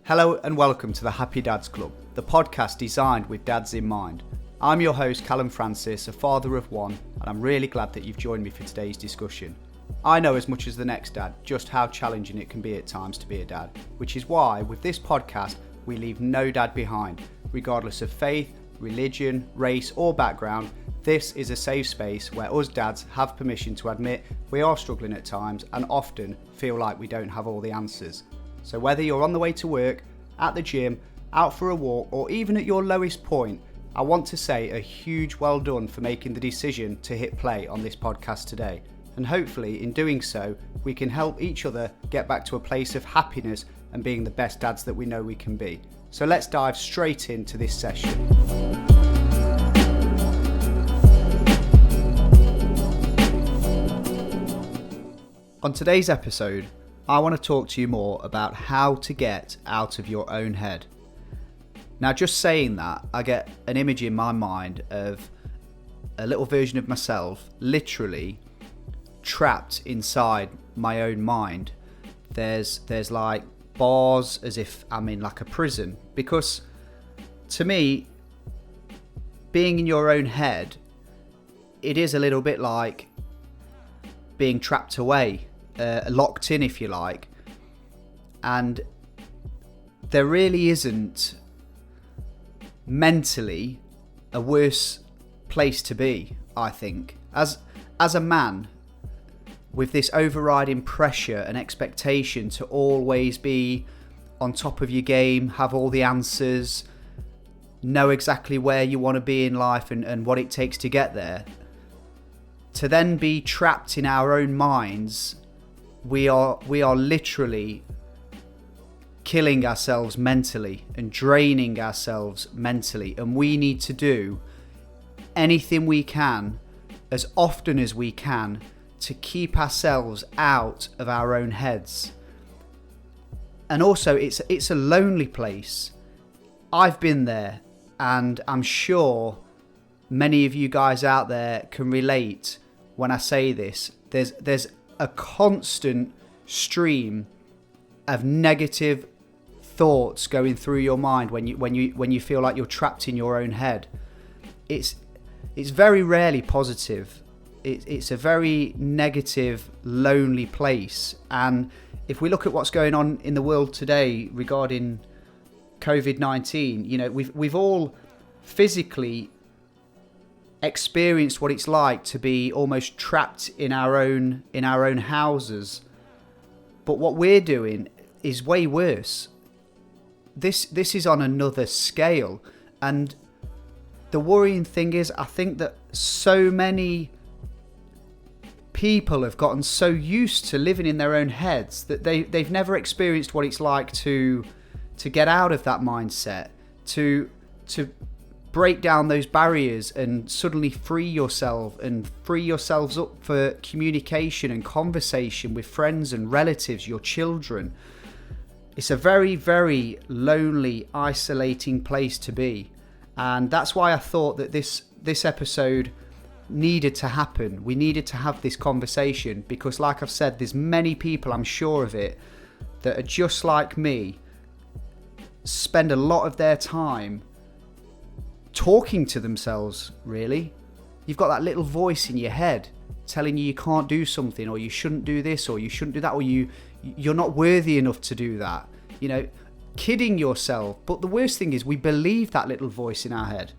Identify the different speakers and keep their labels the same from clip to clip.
Speaker 1: Hello and welcome to the Happy Dads Club, the podcast designed with dads in mind. I'm your host Callum Francis, a father of one, and I'm really glad that you've joined me for today's discussion. I know as much as the next dad just how challenging it can be at times to be a dad, which is why with this podcast we leave no dad behind, regardless of faith, religion, race or background. This is a safe space where us dads have permission to admit we are struggling at times and often feel like we don't have all the answers. So whether you're on the way to work, at the gym, out for a walk, or even at your lowest point, I want to say a huge well done for making the decision to hit play on this podcast today. And hopefully in doing so, we can help each other get back to a place of happiness and being the best dads that we know we can be. So let's dive straight into this session. On today's episode, I want to talk to you more about how to get out of your own head. Now, just saying that, I get an image in my mind of a little version of myself literally trapped inside my own mind. There's like bars as if I'm in like a prison, because to me, being in your own head, it is a little bit like being trapped away. Locked in, if you like, and there really isn't mentally a worse place to be. I think as a man with this overriding pressure and expectation to always be on top of your game, have all the answers, know exactly where you want to be in life and what it takes to get there, to then be trapped in our own minds. We are literally killing ourselves mentally and draining ourselves mentally, and we need to do anything we can as often as we can to keep ourselves out of our own heads. And also it's a lonely place. I've been there, and I'm sure many of you guys out there can relate when I say this. There's a constant stream of negative thoughts going through your mind when you feel like you're trapped in your own head. It's very rarely positive. It's a very negative, lonely place. And if we look at what's going on in the world today regarding COVID-19, you know, we've all physically experienced what it's like to be almost trapped in our own houses. But what we're doing is way worse. This is on another scale. And the worrying thing is, I think that so many people have gotten so used to living in their own heads that they've never experienced what it's like to get out of that mindset, to break down those barriers and suddenly free yourselves up for communication and conversation with friends and relatives, your children. It's a very, very lonely, isolating place to be. And that's why I thought that this episode needed to happen. We needed to have this conversation because, like I've said, there's many people, I'm sure of it, that are just like me, spend a lot of their time talking to themselves, really. You've got that little voice in your head telling you can't do something, or you shouldn't do this, or you shouldn't do that, or you're not worthy enough to do that. You know, kidding yourself. But the worst thing is we believe that little voice in our head.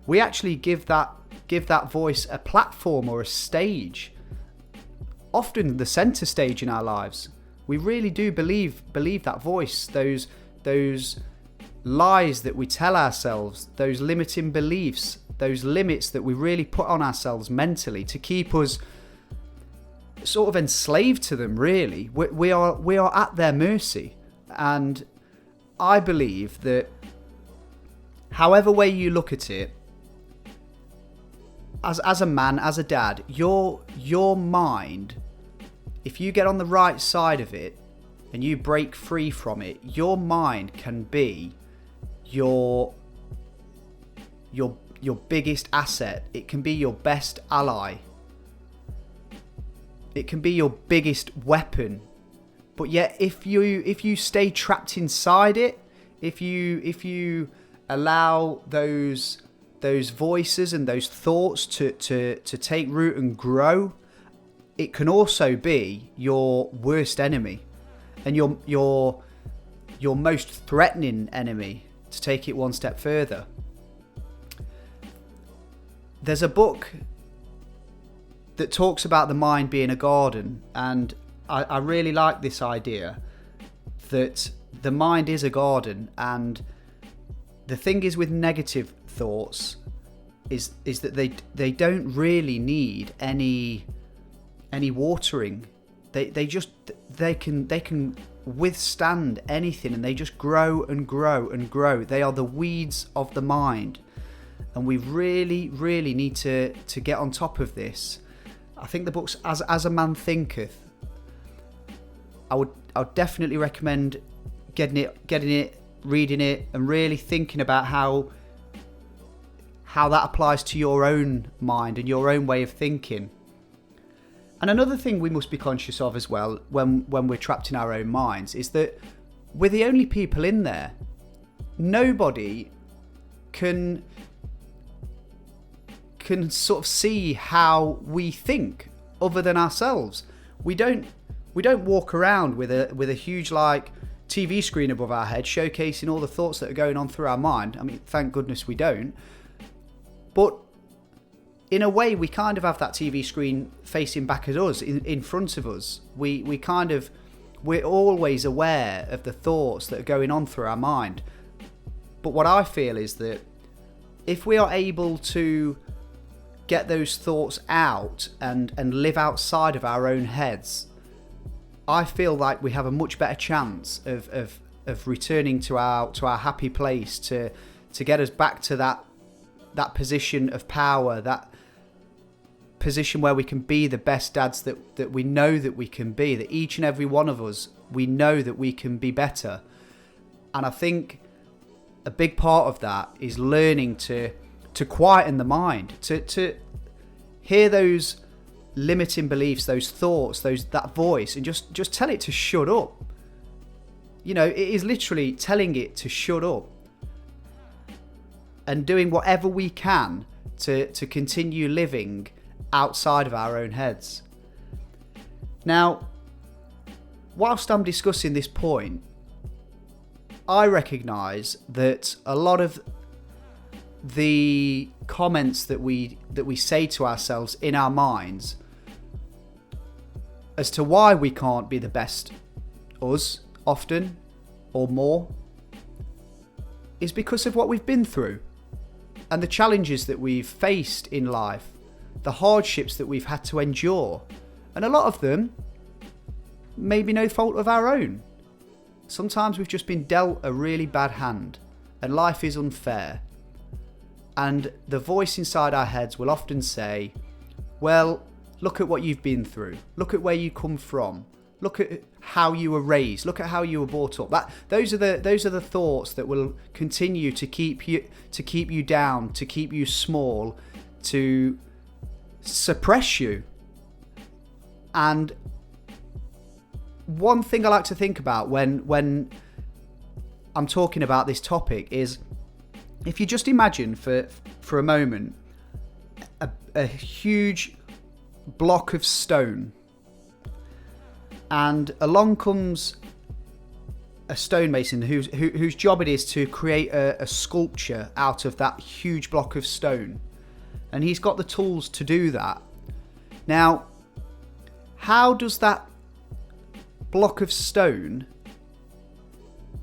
Speaker 1: We actually give that voice a platform or a stage, often the center stage in our lives. We really do believe that voice, those lies that we tell ourselves, those limiting beliefs, those limits that we really put on ourselves mentally to keep us sort of enslaved to them, really. We are at their mercy. And I believe that however way you look at it, as a man, as a dad, your mind, if you get on the right side of it and you break free from it, your mind can be your biggest asset. It can be your best ally. It can be your biggest weapon. But yet, if you stay trapped inside it, if you allow those voices and those thoughts to take root and grow, it can also be your worst enemy, and your most threatening enemy, to take it one step further. There's a book that talks about the mind being a garden, and I really like this idea that the mind is a garden. And the thing is with negative thoughts is that they don't really need any watering. They can withstand anything, and they just grow and grow and grow. They are the weeds of the mind, and we really need to get on top of this. I think the book's As a Man Thinketh. I would definitely recommend getting it, reading it, and really thinking about how that applies to your own mind and your own way of thinking. And another thing we must be conscious of as well when we're trapped in our own minds is that we're the only people in there. Nobody can sort of see how we think other than ourselves. We don't walk around with a huge like TV screen above our head showcasing all the thoughts that are going on through our mind. I mean, thank goodness we don't. But in a way, we kind of have that TV screen facing back at us, in front of us. We're always aware of the thoughts that are going on through our mind. But what I feel is that if we are able to get those thoughts out and live outside of our own heads, I feel like we have a much better chance of returning to our happy place, to get us back to that position of power, that position where we can be the best dads that we know that we can be, that each and every one of us, we know that we can be better. And I think a big part of that is learning to quieten the mind, to hear those limiting beliefs, those thoughts, that voice, and just tell it to shut up. You know, it is literally telling it to shut up, and doing whatever we can to continue living outside of our own heads. Now, whilst I'm discussing this point, I recognise that a lot of the comments that we say to ourselves in our minds as to why we can't be the best us often or more is because of what we've been through and the challenges that we've faced in life, the hardships that we've had to endure, and a lot of them maybe no fault of our own. Sometimes we've just been dealt a really bad hand and life is unfair. And the voice inside our heads will often say, well, look at what you've been through. Look at where you come from. Look at how you were raised. Look at how you were brought up. Those are the thoughts that will continue to keep you down, to keep you small, to suppress you. And one thing I like to think about when I'm talking about this topic is, if you just imagine for a moment a huge block of stone, and along comes a stonemason whose job it is to create a sculpture out of that huge block of stone, and he's got the tools to do that. Now, how does that block of stone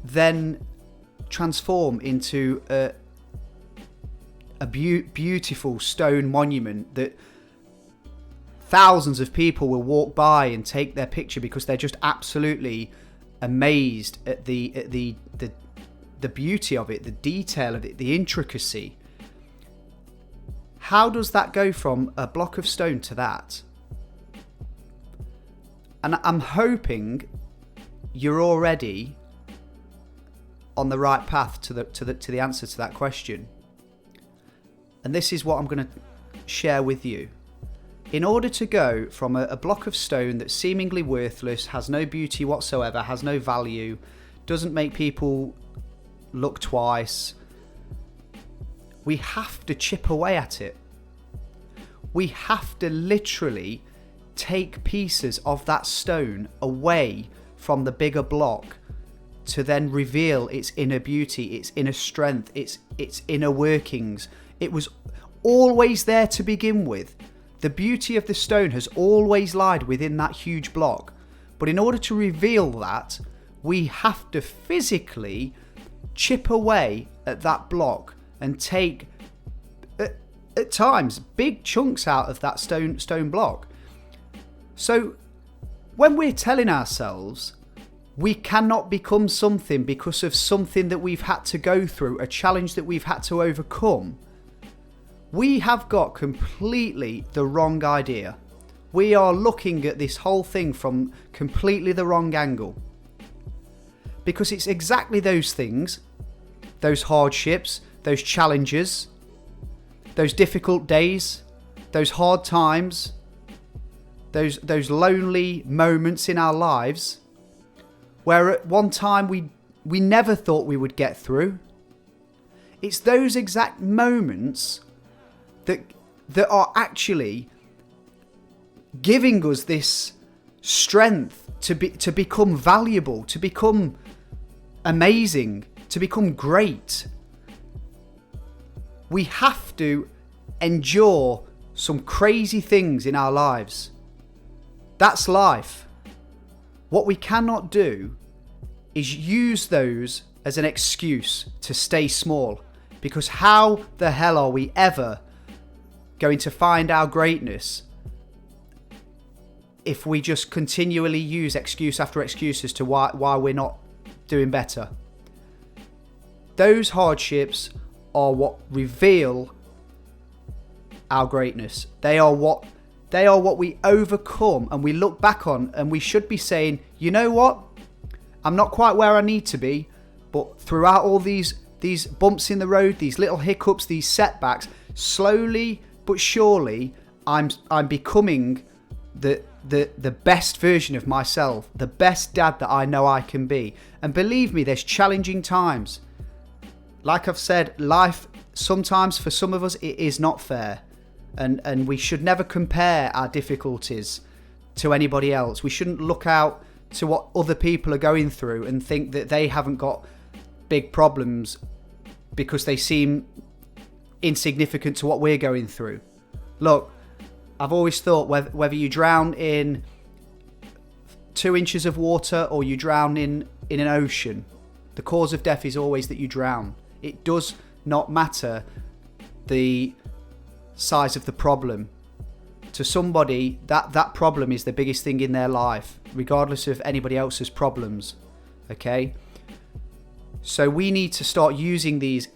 Speaker 1: then transform into a beautiful stone monument that thousands of people will walk by and take their picture because they're just absolutely amazed at the beauty of it, the detail of it, the intricacy? How does that go from a block of stone to that? And I'm hoping you're already on the right path to the answer to that question. And this is what I'm going to share with you. In order to go from a block of stone that's seemingly worthless, has no beauty whatsoever, has no value, doesn't make people look twice, we have to chip away at it. We have to literally take pieces of that stone away from the bigger block to then reveal its inner beauty, its inner strength, its inner workings. It was always there to begin with. The beauty of the stone has always lied within that huge block. But in order to reveal that, we have to physically chip away at that block and take, at times, big chunks out of that stone block. So when we're telling ourselves we cannot become something because of something that we've had to go through, a challenge that we've had to overcome, we have got completely the wrong idea. We are looking at this whole thing from completely the wrong angle. Because it's exactly those things, those hardships, those challenges, those difficult days, those hard times, those lonely moments in our lives where at one time we never thought we would get through. It's those exact moments that are actually giving us this strength to become valuable, to become amazing, to become great. We have to endure some crazy things in our lives. That's life. What we cannot do is use those as an excuse to stay small, because how the hell are we ever going to find our greatness if we just continually use excuse after excuse as to why we're not doing better? Those hardships are what reveal our greatness. They are what we overcome and we look back on, and we should be saying, you know what? I'm not quite where I need to be, but throughout all these bumps in the road, these little hiccups, these setbacks, slowly but surely, I'm becoming the best version of myself, the best dad that I know I can be. And believe me, there's challenging times. Like I've said, life sometimes for some of us it is not fair, and we should never compare our difficulties to anybody else. We shouldn't look out to what other people are going through and think that they haven't got big problems because they seem insignificant to what we're going through. Look, I've always thought whether you drown in 2 inches of water or you drown in an ocean, the cause of death is always that you drown. It does not matter the size of the problem. To somebody, that problem is the biggest thing in their life, regardless of anybody else's problems. Okay? So we need to start using these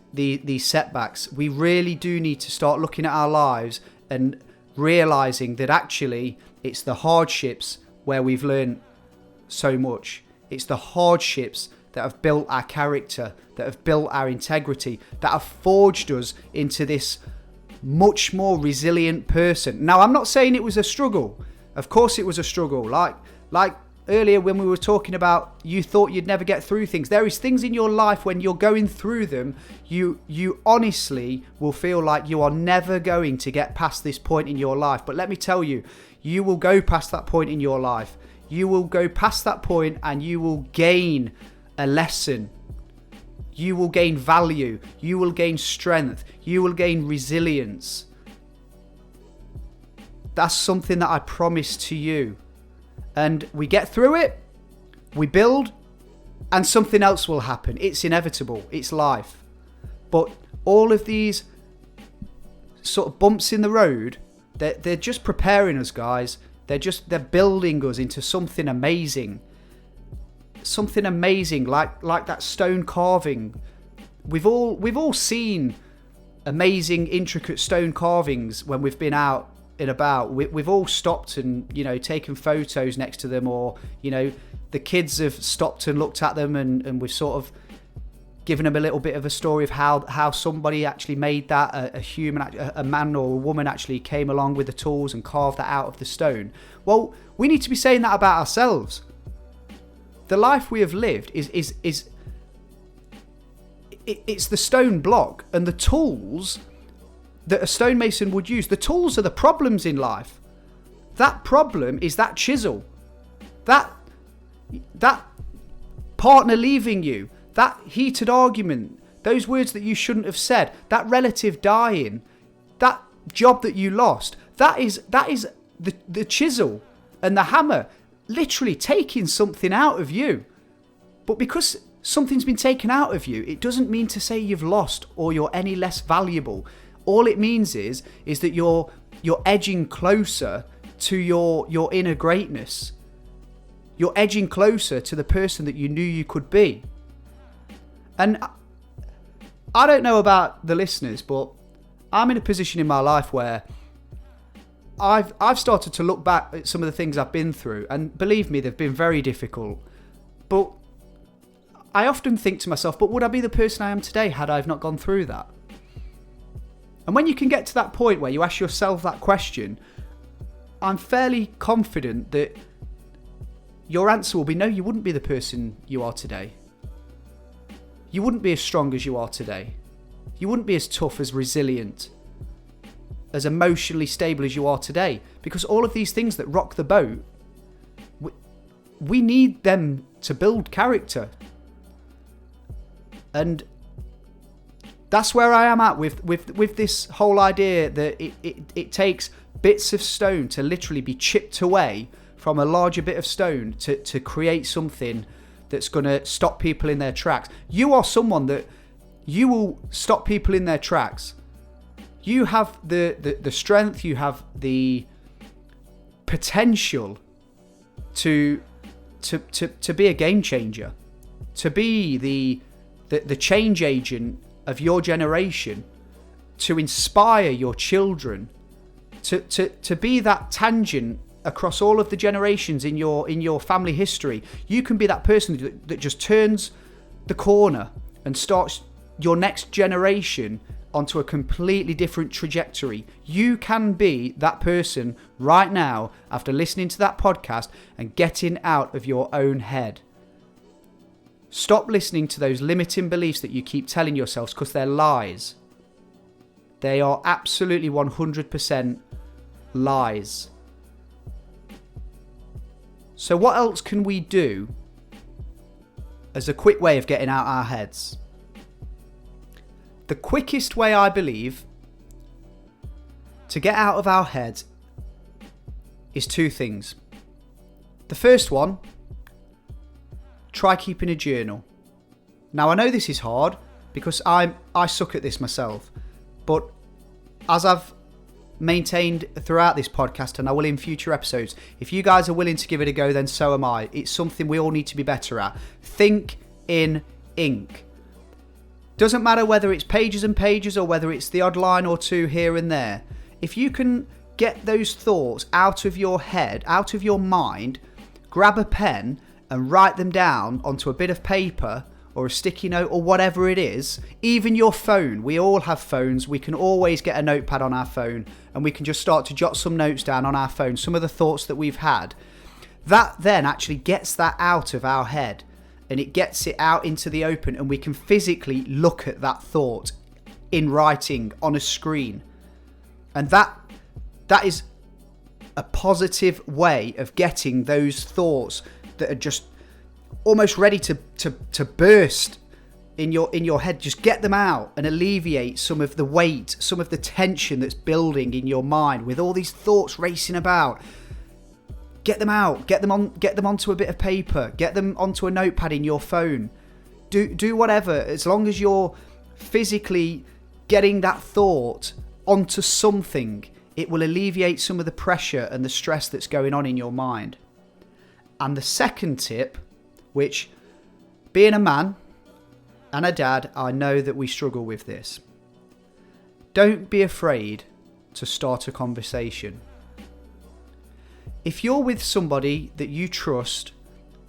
Speaker 1: setbacks. We really do need to start looking at our lives and realizing that actually it's the hardships where we've learned so much. It's the hardships that have built our character, that have built our integrity, that have forged us into this much more resilient person. Now, I'm not saying it was a struggle. Of course it was a struggle. Like earlier when we were talking about you thought you'd never get through things. There is things in your life when you're going through them, you honestly will feel like you are never going to get past this point in your life. But let me tell you, you will go past that point in your life. You will go past that point and you will gain a lesson. You will gain value. You will gain strength. You will gain resilience. That's something that I promise to you. And we get through it, we build, and something else will happen. It's inevitable. It's life. But all of these sort of bumps in the road, they're just preparing us, guys. They're building us into something amazing. Something amazing, like that stone carving. We've all seen amazing, intricate stone carvings when we've been out and about. We've all stopped and, taken photos next to them, or, the kids have stopped and looked at them, and we've sort of giving them a little bit of a story of how somebody actually made that, a human, a man or a woman actually came along with the tools and carved that out of the stone. Well, we need to be saying that about ourselves. The life we have lived is it's the stone block, and the tools that a stonemason would use. The tools are the problems in life. That problem is that chisel, that partner leaving you, that heated argument, those words that you shouldn't have said, that relative dying, that job that you lost. That is the chisel and the hammer literally taking something out of you. But because something's been taken out of you, it doesn't mean to say you've lost or you're any less valuable. All it means is that you're edging closer to your inner greatness. You're edging closer to the person that you knew you could be. And I don't know about the listeners, but I'm in a position in my life where I've started to look back at some of the things I've been through, and believe me, they've been very difficult. But I often think to myself, but would I be the person I am today had I not gone through that? And when you can get to that point where you ask yourself that question, I'm fairly confident that your answer will be no, you wouldn't be the person you are today. You wouldn't be as strong as you are today. You wouldn't be as tough, as resilient, as emotionally stable as you are today. Because all of these things that rock the boat, we need them to build character. And that's where I am at with this whole idea that it takes bits of stone to literally be chipped away from a larger bit of stone to create something that's going to stop people in their tracks. You are someone that you will stop people in their tracks. You have the strength, you have the potential to be a game changer, to be the change agent of your generation, to inspire your children, to be that tangent across all of the generations in your family history. You can be that person that just turns the corner and starts your next generation onto a completely different trajectory. You can be that person right now after listening to that podcast and getting out of your own head. Stop listening to those limiting beliefs that you keep telling yourselves, because they're lies. They are absolutely 100% lies. So what else can we do as a quick way of getting out our heads? The quickest way, I believe, to get out of our heads is two things. The first one, try keeping a journal. Now, I know this is hard because I suck at this myself, but as I've maintained throughout this podcast, and I will in future episodes, if you guys are willing to give it a go, then so am I. It's something we all need to be better at. Think in ink. Doesn't matter whether it's pages and pages or whether it's the odd line or two here and there. If you can get those thoughts out of your head, out of your mind, grab a pen and write them down onto a bit of paper or a sticky note or whatever it is. Even your phone. We all have phones. We can always get a notepad on our phone and we can just start to jot some notes down on our phone, some of the thoughts that we've had. That then actually gets that out of our head and it gets it out into the open, and we can physically look at that thought in writing on a screen. And that is a positive way of getting those thoughts that are just almost ready to burst in your head. Just get them out and alleviate some of the weight, some of the tension that's building in your mind with all these thoughts racing about. Get them out, get them onto a bit of paper, get them onto a notepad in your phone. Do whatever, as long as you're physically getting that thought onto something, it will alleviate some of the pressure and the stress that's going on in your mind. And the second tip, which, being a man and a dad, I know that we struggle with this. Don't be afraid to start a conversation. If you're with somebody that you trust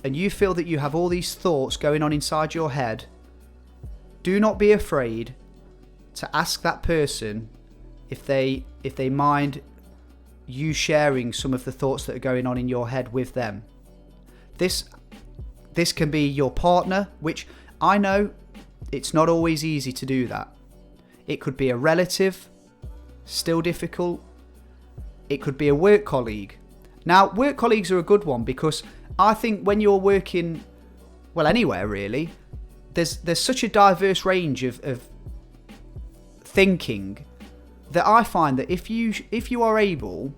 Speaker 1: and you feel that you have all these thoughts going on inside your head, do not be afraid to ask that person if they mind you sharing some of the thoughts that are going on in your head with them. This can be your partner, which I know it's not always easy to do that. It could be a relative, still difficult. It could be a work colleague. Now, work colleagues are a good one because I think when you're working, well, anywhere really, there's such a diverse range of thinking that I find that if you are able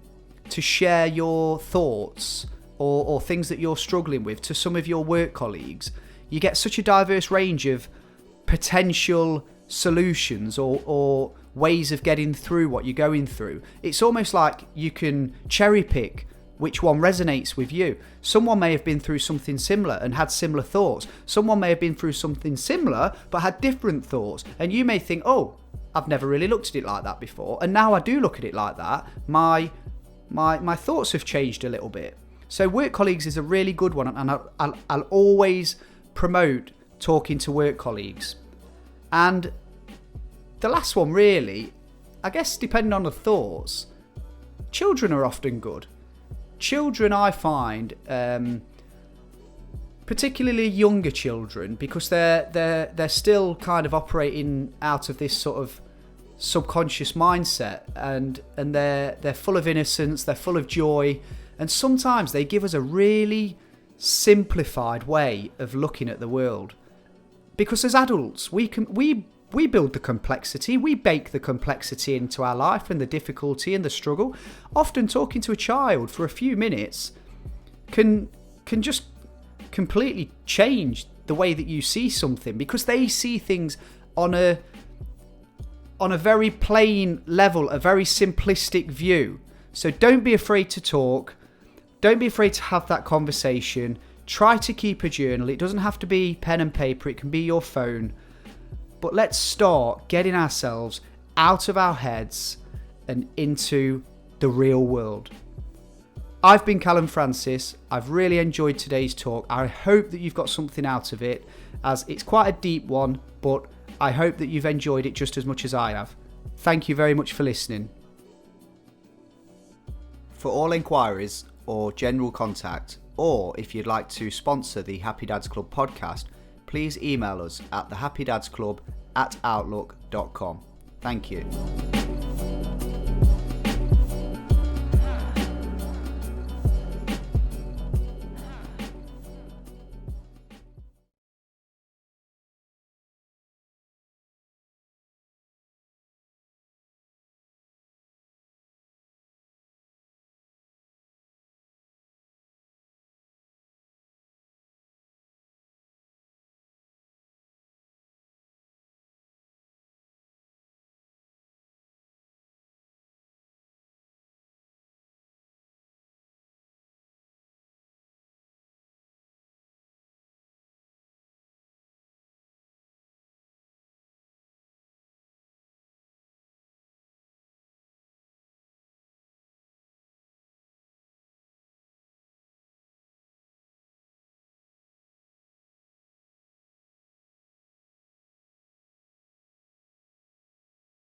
Speaker 1: to share your thoughts or things that you're struggling with to some of your work colleagues, you get such a diverse range of potential solutions or ways of getting through what you're going through. It's almost like you can cherry pick which one resonates with you. Someone may have been through something similar and had similar thoughts. Someone may have been through something similar but had different thoughts. And you may think, oh, I've never really looked at it like that before. And now I do look at it like that. My thoughts have changed a little bit. So work colleagues is a really good one. And I'll always promote talking to work colleagues. And the last one really, I guess depending on the thoughts, children are often good. Children, I find, particularly younger children, because they're still kind of operating out of this sort of subconscious mindset, and they're full of innocence, they're full of joy, and sometimes they give us a really simplified way of looking at the world. Because as adults, we build the complexity, we bake the complexity into our life and the difficulty and the struggle. Often talking to a child for a few minutes can just completely change the way that you see something, because they see things on a very plain level, a very simplistic view. So don't be afraid to talk. Don't be afraid to have that conversation. Try to keep a journal. It doesn't have to be pen and paper. It can be your phone. But let's start getting ourselves out of our heads and into the real world. I've been Callum Francis. I've really enjoyed today's talk. I hope that you've got something out of it, as it's quite a deep one, but I hope that you've enjoyed it just as much as I have. Thank you very much for listening. For all inquiries or general contact, or if you'd like to sponsor the Happy Dads Club podcast, please email us at thehappydadsclub@outlook.com. Thank you.